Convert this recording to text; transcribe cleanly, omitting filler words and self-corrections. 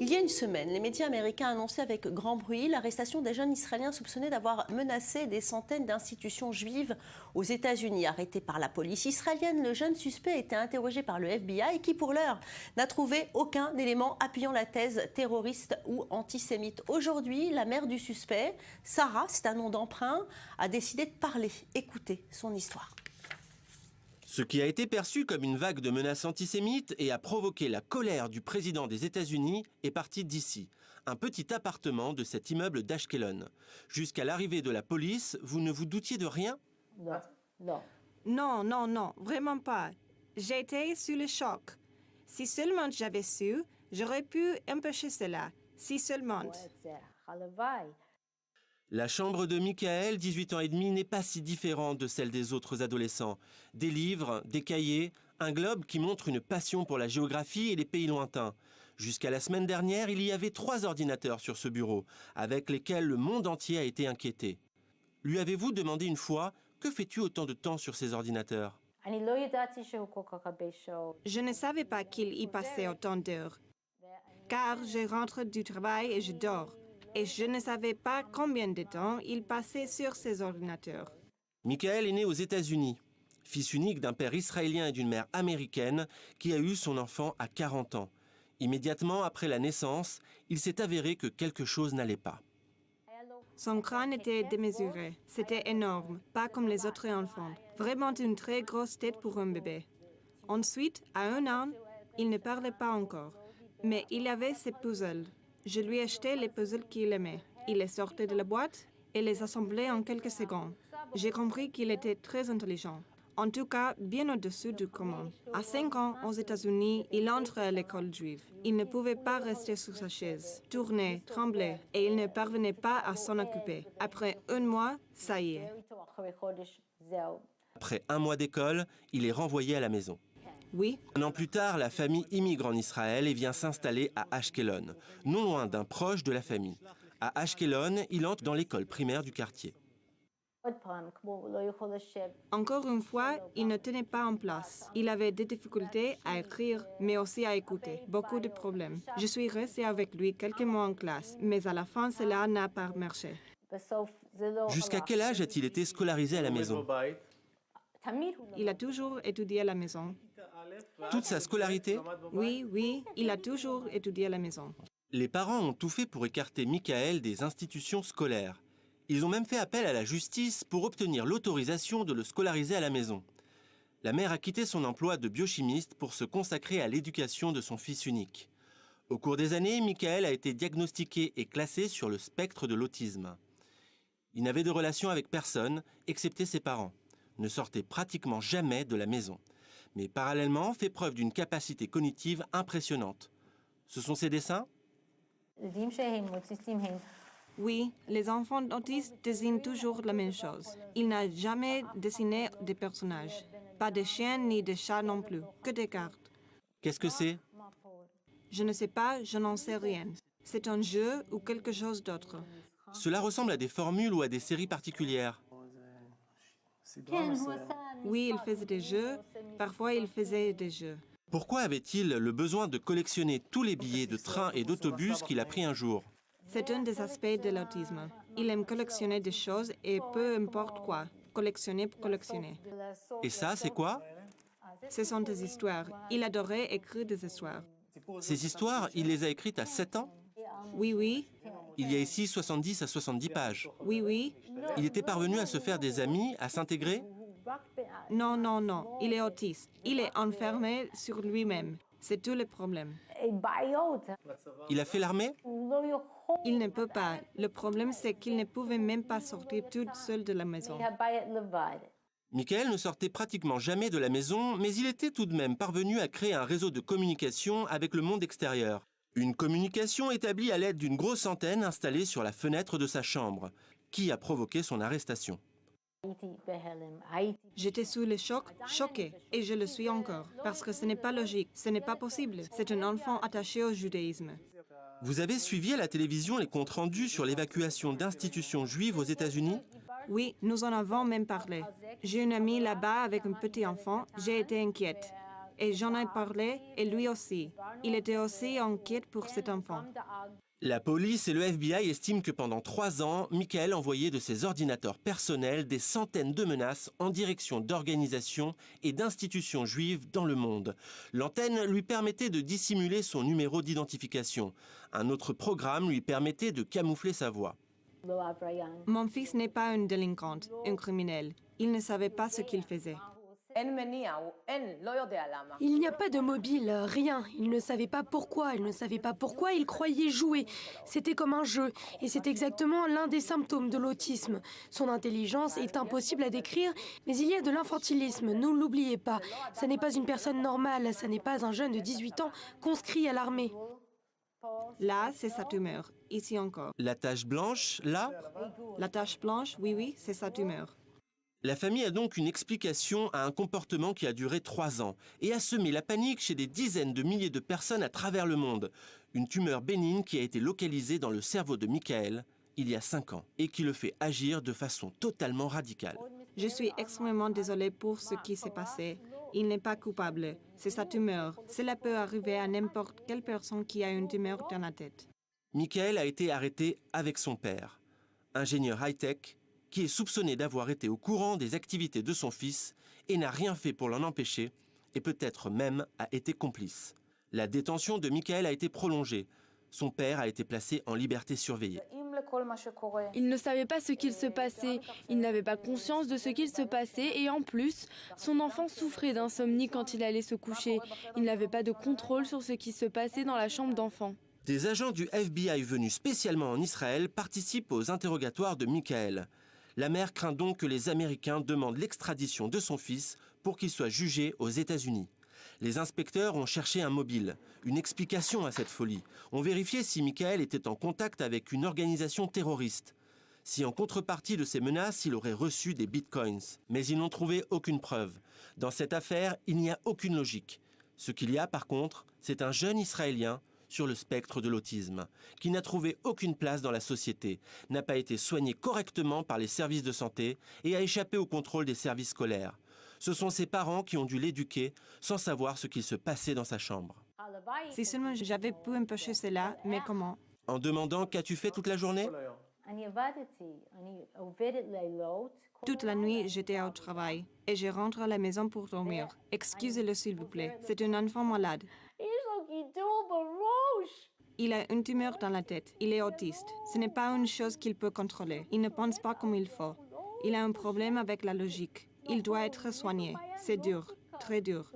Il y a une semaine, les médias américains annonçaient avec grand bruit l'arrestation des jeunes Israéliens soupçonnés d'avoir menacé des centaines d'institutions juives aux États-Unis. Arrêté par la police israélienne, le jeune suspect a été interrogé par le FBI qui, pour l'heure, n'a trouvé aucun élément appuyant la thèse terroriste ou antisémite. Aujourd'hui, la mère du suspect, Sarah, c'est un nom d'emprunt, a décidé de parler. Écoutez son histoire. Ce qui a été perçu comme une vague de menaces antisémites et a provoqué la colère du président des États-Unis est parti d'ici, un petit appartement de cet immeuble d'Ashkelon. Jusqu'à l'arrivée de la police, vous ne vous doutiez de rien? Non, vraiment pas. J'étais sous le choc. Si seulement j'avais su, j'aurais pu empêcher cela. Si seulement. La chambre de Michael, 18 ans et demi, n'est pas si différente de celle des autres adolescents. Des livres, des cahiers, un globe qui montre une passion pour la géographie et les pays lointains. Jusqu'à la semaine dernière, il y avait 3 ordinateurs sur ce bureau, avec lesquels le monde entier a été inquiété. Lui avez-vous demandé une fois, que fais-tu autant de temps sur ces ordinateurs? Je ne savais pas qu'il y passait autant d'heures, car je rentre du travail et je dors. Et je ne savais pas combien de temps il passait sur ses ordinateurs. Michael est né aux États-Unis, fils unique d'un père israélien et d'une mère américaine qui a eu son enfant à 40 ans. Immédiatement après la naissance, il s'est avéré que quelque chose n'allait pas. Son crâne était démesuré. C'était énorme, pas comme les autres enfants. Vraiment une très grosse tête pour un bébé. Ensuite, à 1 an, il ne parlait pas encore. Mais il avait ses puzzles. Je lui achetais les puzzles qu'il aimait. Il les sortait de la boîte et les assemblait en quelques secondes. J'ai compris qu'il était très intelligent. En tout cas, bien au-dessus du commun. À 5 ans, aux États-Unis, il entre à l'école juive. Il ne pouvait pas rester sous sa chaise, tournait, tremblait, et il ne parvenait pas à s'en occuper. Après 1 mois, ça y est. Après 1 mois d'école, il est renvoyé à la maison. Oui. 1 an plus tard, la famille immigre en Israël et vient s'installer à Ashkelon, non loin d'un proche de la famille. À Ashkelon, il entre dans l'école primaire du quartier. Encore une fois, il ne tenait pas en place. Il avait des difficultés à écrire, mais aussi à écouter. Beaucoup de problèmes. Je suis restée avec lui quelques mois en classe, mais à la fin, cela n'a pas marché. Jusqu'à quel âge a-t-il été scolarisé à la maison? Il a toujours étudié à la maison. Toute sa scolarité? Oui, il a toujours étudié à la maison. Les parents ont tout fait pour écarter Michael des institutions scolaires. Ils ont même fait appel à la justice pour obtenir l'autorisation de le scolariser à la maison. La mère a quitté son emploi de biochimiste pour se consacrer à l'éducation de son fils unique. Au cours des années, Michael a été diagnostiqué et classé sur le spectre de l'autisme. Il n'avait de relation avec personne, excepté ses parents. Ne sortait pratiquement jamais de la maison, mais parallèlement fait preuve d'une capacité cognitive impressionnante. Ce sont ses dessins? Oui, les enfants autistes dessinent toujours la même chose. Il n'a jamais dessiné des personnages. Pas de chiens ni de chats non plus, que des cartes. Qu'est-ce que c'est? Je ne sais pas, je n'en sais rien. C'est un jeu ou quelque chose d'autre. Cela ressemble à des formules ou à des séries particulières. Oui, il faisait des jeux. Parfois, il faisait des jeux. Pourquoi avait-il le besoin de collectionner tous les billets de train et d'autobus qu'il a pris un jour? C'est un des aspects de l'autisme. Il aime collectionner des choses et peu importe quoi. Collectionner pour collectionner. Et ça, c'est quoi? Ce sont des histoires. Il adorait écrire des histoires. Ces histoires, il les a écrites à 7 ans? Oui. Il y a ici 70 à 70 pages. Oui. Il était parvenu à se faire des amis, à s'intégrer? Non. Il est autiste. Il est enfermé sur lui-même. C'est tout le problème. Il a fait l'armée? Il ne peut pas. Le problème, c'est qu'il ne pouvait même pas sortir tout seul de la maison. Michael ne sortait pratiquement jamais de la maison, mais il était tout de même parvenu à créer un réseau de communication avec le monde extérieur. Une communication établie à l'aide d'une grosse antenne installée sur la fenêtre de sa chambre, qui a provoqué son arrestation. J'étais sous le choc, choquée, et je le suis encore, parce que ce n'est pas logique, ce n'est pas possible. C'est un enfant attaché au judaïsme. Vous avez suivi à la télévision les comptes rendus sur l'évacuation d'institutions juives aux États-Unis? Oui, nous en avons même parlé. J'ai une amie là-bas avec un petit enfant, j'ai été inquiète. Et j'en ai parlé, et lui aussi. Il était aussi inquiet pour cet enfant. La police et le FBI estiment que pendant 3 ans, Michael envoyait de ses ordinateurs personnels des centaines de menaces en direction d'organisations et d'institutions juives dans le monde. L'antenne lui permettait de dissimuler son numéro d'identification. Un autre programme lui permettait de camoufler sa voix. Mon fils n'est pas un délinquant, un criminel. Il ne savait pas ce qu'il faisait. Il n'y a pas de mobile, rien. Il ne savait pas pourquoi, il croyait jouer. C'était comme un jeu, et c'est exactement l'un des symptômes de l'autisme. Son intelligence est impossible à décrire, mais il y a de l'infantilisme, ne l'oubliez pas. Ça n'est pas une personne normale, ça n'est pas un jeune de 18 ans conscrit à l'armée. Là, c'est sa tumeur. Ici encore. La tache blanche, là? La tache blanche, oui, c'est sa tumeur. La famille a donc une explication à un comportement qui a duré 3 ans et a semé la panique chez des dizaines de milliers de personnes à travers le monde. Une tumeur bénigne qui a été localisée dans le cerveau de Michael il y a 5 ans et qui le fait agir de façon totalement radicale. Je suis extrêmement désolée pour ce qui s'est passé. Il n'est pas coupable. C'est sa tumeur. Cela peut arriver à n'importe quelle personne qui a une tumeur dans la tête. Michael a été arrêté avec son père, ingénieur high-tech, qui est soupçonné d'avoir été au courant des activités de son fils et n'a rien fait pour l'en empêcher, et peut-être même a été complice. La détention de Michael a été prolongée. Son père a été placé en liberté surveillée. Il ne savait pas ce qu'il se passait, il n'avait pas conscience de ce qu'il se passait et en plus, son enfant souffrait d'insomnie quand il allait se coucher. Il n'avait pas de contrôle sur ce qui se passait dans la chambre d'enfant. Des agents du FBI venus spécialement en Israël participent aux interrogatoires de Michael. La mère craint donc que les Américains demandent l'extradition de son fils pour qu'il soit jugé aux États-Unis. Les inspecteurs ont cherché un mobile, une explication à cette folie. Ont vérifié si Michael était en contact avec une organisation terroriste. Si en contrepartie de ces menaces, il aurait reçu des bitcoins. Mais ils n'ont trouvé aucune preuve. Dans cette affaire, il n'y a aucune logique. Ce qu'il y a par contre, c'est un jeune Israélien sur le spectre de l'autisme, qui n'a trouvé aucune place dans la société, n'a pas été soigné correctement par les services de santé et a échappé au contrôle des services scolaires. Ce sont ses parents qui ont dû l'éduquer sans savoir ce qu'il se passait dans sa chambre. Si seulement j'avais pu empêcher cela, mais comment? En demandant « Qu'as-tu fait toute la journée ?» Toute la nuit, j'étais au travail et je rentre à la maison pour dormir. Excusez-le s'il vous plaît, c'est un enfant malade. Il a une tumeur dans la tête. Il est autiste. Ce n'est pas une chose qu'il peut contrôler. Il ne pense pas comme il faut. Il a un problème avec la logique. Il doit être soigné. C'est dur, très dur.